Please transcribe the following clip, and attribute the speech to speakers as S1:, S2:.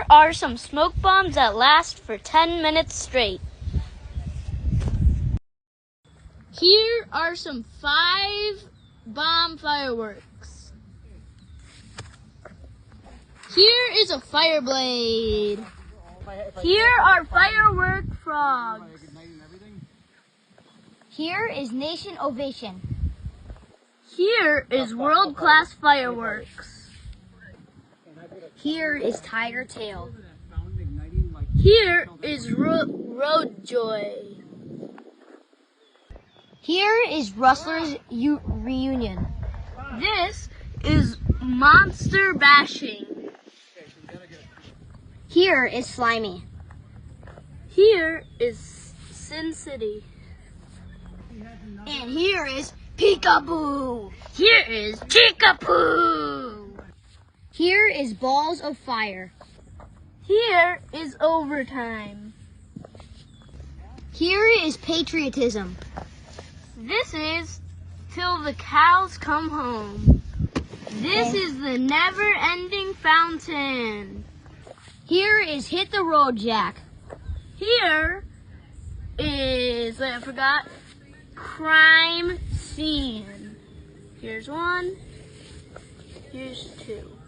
S1: are some smoke bombs that last for 10 minutes straight. Here are some 5-bomb fireworks. Here is a fire blade. Here are firework frogs.
S2: Here is Nation Ovation.
S1: Here is world-class fireworks.
S2: Here is Tiger Tail.
S1: Here is Road Joy.
S2: Here is Rustlers Reunion.
S1: This is Monster Bashing.
S2: Here is Slimy.
S1: Here is Sin City.
S2: And here is Peekaboo.
S1: Here is Chickapoo.
S2: Here is Balls of Fire.
S1: Here is Overtime.
S2: Here is Patriotism.
S1: This is Till the Cows Come Home. This is the Never-Ending Fountain.
S2: Here is Hit the Road Jack.
S1: Here is, I forgot, Crime Scene. Here's 1. Here's 2.